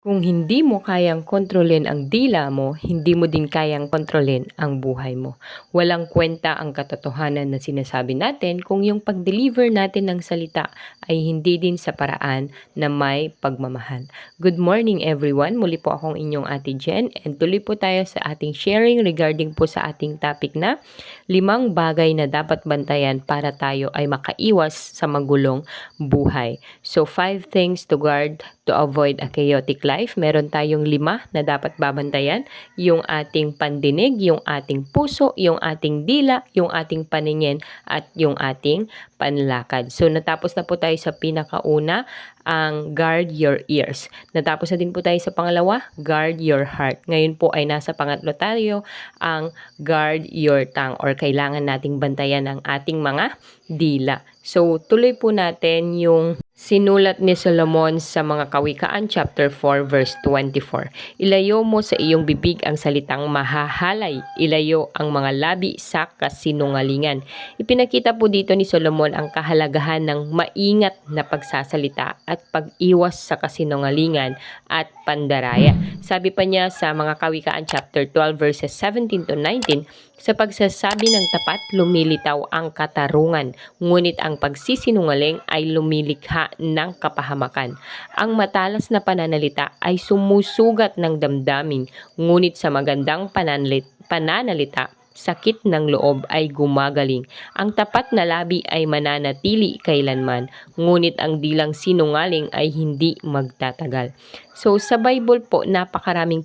Kung hindi mo kayang kontrolin ang dila mo, hindi mo din kayang kontrolin ang buhay mo. Walang kwenta ang katotohanan na sinasabi natin kung yung pag-deliver natin ng salita ay hindi din sa paraan na may pagmamahal. Good morning everyone, muli po akong inyong Ate Jen and tuloy po tayo sa ating sharing regarding po sa ating topic na 5 bagay na dapat bantayan para tayo ay makaiwas sa magulong buhay. So 5 things to guard to avoid a chaotic life. Meron tayong 5 na dapat babantayan. Yung ating pandinig, yung ating puso, yung ating dila, yung ating paningin, at yung ating panlakad. So natapos na po tayo sa pinakauna, ang guard your ears. Natapos na din po tayo sa pangalawa, guard your heart. Ngayon po ay nasa pangatlo tayo, ang guard your tongue or kailangan nating bantayan ang ating mga dila. So tuloy po natin yung sinulat ni Solomon sa mga Kawikaan chapter 4 verse 24. Ilayo mo sa iyong bibig ang salitang mahahalay. Ilayo ang mga labi sa kasinungalingan. Ipinakita po dito ni Solomon ang kahalagahan ng maingat na pagsasalita at pag-iwas sa kasinungalingan at pandaraya. Sabi pa niya sa mga Kawikaan chapter 12 verses 17 to 19, sa pagsasabi ng tapat, lumilitaw ang katarungan, ngunit ang pagsisinungaling ay lumilikha ng kapahamakan. Ang matalas na pananalita ay sumusugat ng damdamin, ngunit sa magandang pananalita, sakit ng loob ay gumagaling. Ang tapat na labi ay mananatili kailanman, ngunit ang dilang sinungaling ay hindi magtatagal. So sa Bible po, napakaraming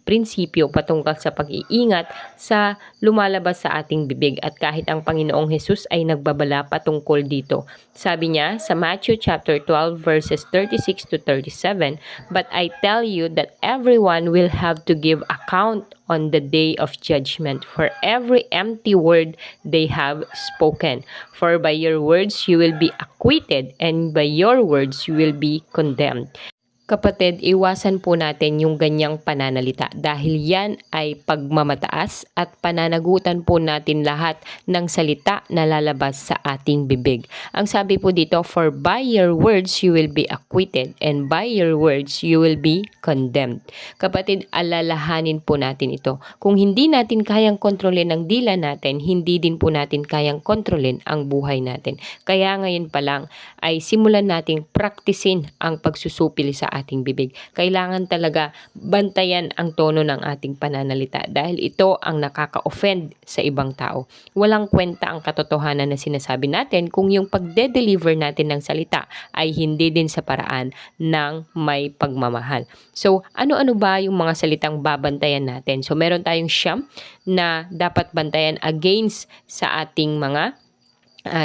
prinsipyo patungkol sa pag-iingat sa lumalabas sa ating bibig at kahit ang Panginoong Hesus ay nagbabala patungkol dito. Sabi niya sa Matthew chapter 12 verses 36 to 37, "But I tell you that everyone will have to give account on the day of judgment for every empty word they have spoken. For by your words you will be acquitted, and by your words you will be condemned." Kapatid, iwasan po natin yung ganyang pananalita dahil yan ay pagmamataas at pananagutan po natin lahat ng salita na lalabas sa ating bibig. Ang sabi po dito, "For by your words you will be acquitted, and by your words you will be condemned." Kapatid, alalahanin po natin ito. Kung hindi natin kayang kontrolin ang dila natin, hindi din po natin kayang kontrolin ang buhay natin. Kaya ngayon pa lang ay simulan nating praktisin ang pagsusupil sa ating bibig. Kailangan talaga bantayan ang tono ng ating pananalita dahil ito ang nakaka-offend sa ibang tao. Walang kwenta ang katotohanan na sinasabi natin kung yung pagde-deliver natin ng salita ay hindi din sa paraan ng may pagmamahal. So, ano-ano ba yung mga salitang babantayan natin? So, meron tayong siyam na dapat bantayan against sa ating mga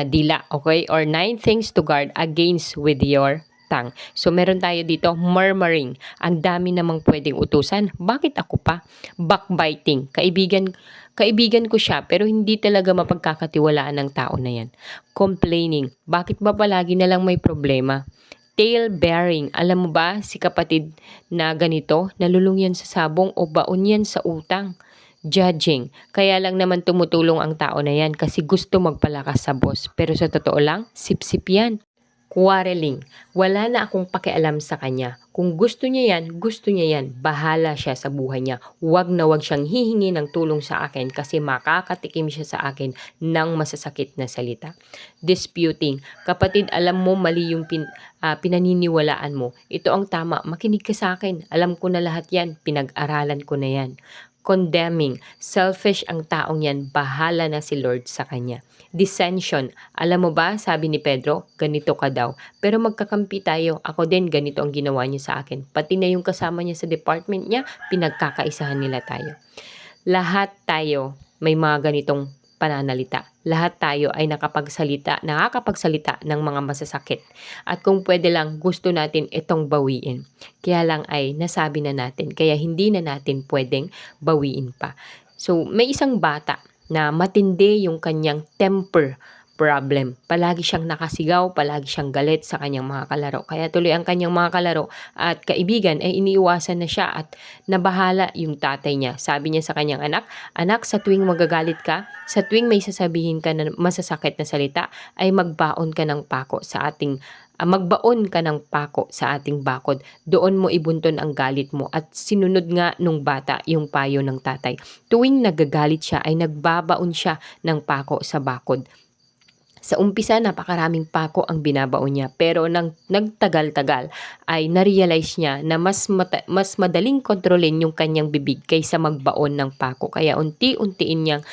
dila, okay? Or 9 things to guard against with your tongue. So, meron tayo dito, murmuring. Ang dami namang pwedeng utusan. Bakit ako pa? Backbiting. Kaibigan ko siya, pero hindi talaga mapagkakatiwalaan ng tao na yan. Complaining. Bakit ba palagi na lang may problema? Tail bearing. Alam mo ba, si kapatid na ganito, nalulung yan sa sabong o baon yan sa utang. Judging. Kaya lang naman tumutulong ang tao na yan kasi gusto magpalakas sa boss. Pero sa totoo lang, sip-sip yan. Quarreling. Wala na akong pakialam sa kanya. Kung gusto niya yan, gusto niya yan. Bahala siya sa buhay niya. Huwag na huwag siyang hihingi ng tulong sa akin kasi makakatikim siya sa akin ng masasakit na salita. Disputing. Kapatid, alam mo mali yung pinaniniwalaan mo. Ito ang tama. Makinig ka sa akin. Alam ko na lahat yan. Pinag-aralan ko na yan. Condemning. Selfish ang taong yan, bahala na si Lord sa kanya. Dissension. Alam mo ba, sabi ni Pedro, ganito ka daw. Pero magkakampi tayo, ako din ganito ang ginawa niya sa akin. Pati na yung kasama niya sa department niya, pinagkakaisahan nila tayo. Lahat tayo may mga ganitong pananalita. Lahat tayo ay nakakapagsalita ng mga masasakit. At kung pwede lang, gusto natin itong bawiin. Kaya lang ay nasabi na natin, kaya hindi na natin pwedeng bawiin pa. So, may isang bata na matindi yung kanyang temper problem. Palagi siyang nakasigaw, palagi siyang galit sa kanyang mga kalaro. Kaya tuloy ang kanyang mga kalaro at kaibigan ay iniiwasan na siya at nabahala yung tatay niya. Sabi niya sa kanyang anak, "Anak, sa tuwing magagalit ka, sa tuwing may sasabihin ka na masasakit na salita, ay magbaon ka ng pako sa ating magbaon ka ng pako sa ating bakod. Doon mo ibunton ang galit mo at sinunod nga nung bata yung payo ng tatay. Tuwing nagagalit siya ay nagbabaon siya ng pako sa bakod. Sa umpisa, napakaraming pako ang binabaon niya, pero nang nagtagal-tagal ay na-realize niya na mas madaling kontrolin yung kanyang bibig kaysa magbaon ng pako. Kaya unti-untiin niyang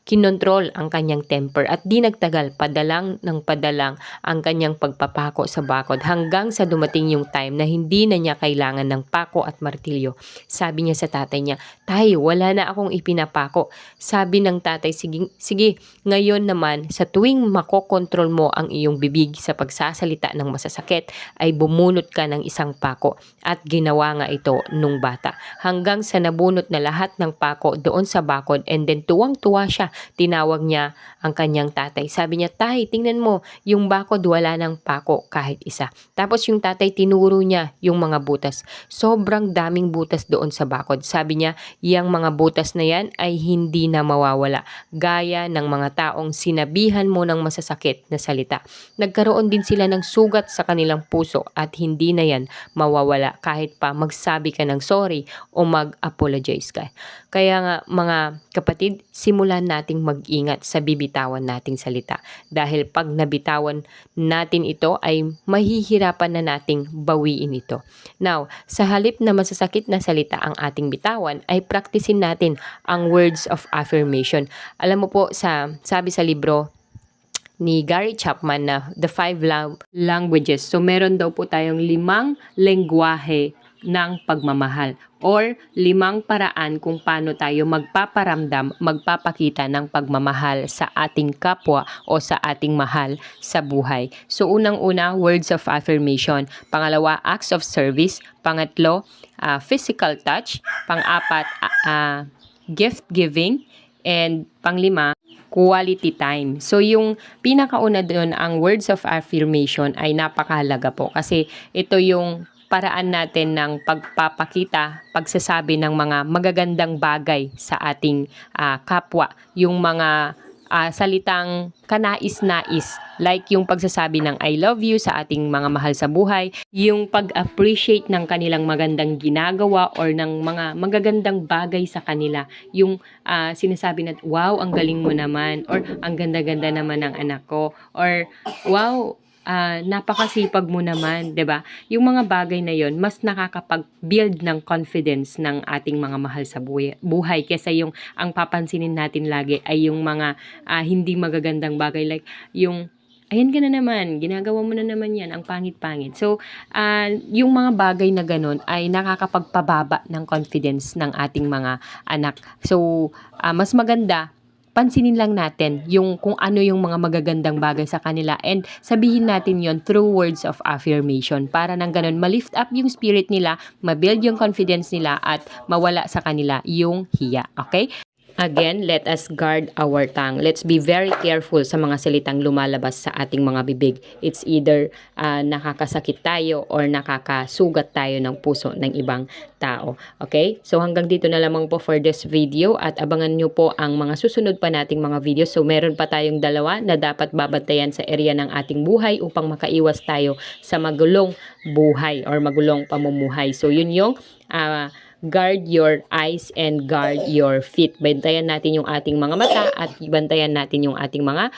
kinontrol ang kanyang temper at di nagtagal, padalang ng padalang ang kanyang pagpapako sa bakod hanggang sa dumating yung time na hindi na niya kailangan ng pako at martilyo. Sabi niya sa tatay niya, "Tay, wala na akong ipinapako." Sabi ng tatay, sige, ngayon naman sa tuwing makokontrol mo ang iyong bibig sa pagsasalita ng masasakit ay bumunot ka ng isang pako. At ginawa nga ito nung bata hanggang sa nabunot na lahat ng pako doon sa bakod, and then tuwang-tuwa siya. Tinawag niya ang kanyang tatay. Sabi niya, "Tay, tingnan mo, yung bakod wala ng pako kahit isa." Tapos yung tatay tinuro niya yung mga butas. Sobrang daming butas doon sa bakod. Sabi niya, yung mga butas na yan ay hindi na mawawala. Gaya ng mga taong sinabihan mo ng masasakit na salita. Nagkaroon din sila ng sugat sa kanilang puso at hindi na yan mawawala kahit pa magsabi ka ng sorry o mag-apologize ka. Kaya nga mga kapatid, simulan nating mag-ingat sa bibitawan nating salita. Dahil pag nabitawan natin ito ay mahihirapan na nating bawiin ito. Now, sa halip na masasakit na salita ang ating bitawan, ay praktisin natin ang words of affirmation. Alam mo po, sabi sa libro ni Gary Chapman na The 5 Languages. So, meron daw po tayong 5 lengguwahe ng pagmamahal or 5 paraan kung paano tayo magpapakita ng pagmamahal sa ating kapwa o sa ating mahal sa buhay. So, unang-una, words of affirmation. Pangalawa, acts of service. Pangatlo, physical touch. Pang-apat, gift giving. And panglima, quality time. So, yung pinakauna doon, ang words of affirmation ay napakahalaga po kasi ito yung paraan natin ng pagpapakita, pagsasabi ng mga magagandang bagay sa ating kapwa. Yung mga salitang kanais-nais, like yung pagsasabi ng I love you sa ating mga mahal sa buhay, yung pag-appreciate ng kanilang magandang ginagawa or ng mga magagandang bagay sa kanila, yung sinasabi na, "Wow, ang galing mo naman," or "Ang ganda-ganda naman ng anak ko," or "Wow, napakasipag mo naman," 'di ba? Yung mga bagay na yon mas nakakapag-build ng confidence ng ating mga mahal sa buhay kaysa yung ang papansinin natin lagi ay yung mga hindi magagandang bagay, like yung "Ayan ka na naman, ginagawa mo na naman yan, ang pangit-pangit." So, yung mga bagay na ganun ay nakakapagpababa ng confidence ng ating mga anak. So, mas maganda pansinin lang natin yung kung ano yung mga magagandang bagay sa kanila and sabihin natin yon through words of affirmation para nang ganun ma-lift up yung spirit nila, ma-build yung confidence nila at mawala sa kanila yung hiya. Okay? Again, let us guard our tongue. Let's be very careful sa mga salitang lumalabas sa ating mga bibig. It's either nakakasakit tayo or nakakasugat tayo ng puso ng ibang tao. Okay? So hanggang dito na lamang po for this video at abangan nyo po ang mga susunod pa nating mga videos. So meron pa tayong 2 na dapat babantayan sa area ng ating buhay upang makaiwas tayo sa magulong buhay or magulong pamumuhay. So yun yung guard your eyes and guard your feet. Bantayan natin yung ating mga mata at bantayan natin yung ating mga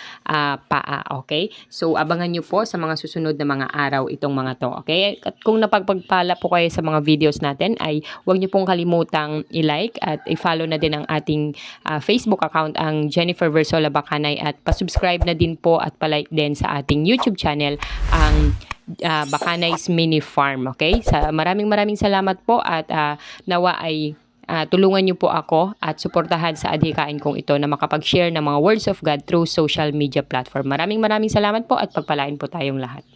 paa. Okay? So, abangan nyo po sa mga susunod na mga araw itong mga to. Okay? At kung napagpagpala po kayo sa mga videos natin, ay huwag nyo pong kalimutang i-like at i-follow na din ang ating Facebook account, ang Jennifer Versola Bacanay, at pasubscribe na din po at palike din sa ating YouTube channel, ang Bacanay's Mini Farm. Okay? Maraming salamat po at nawa ay tulungan niyo po ako at suportahan sa adhikain kong ito na makapag-share ng mga words of God through social media platform. Maraming salamat po at pagpalain po tayong lahat.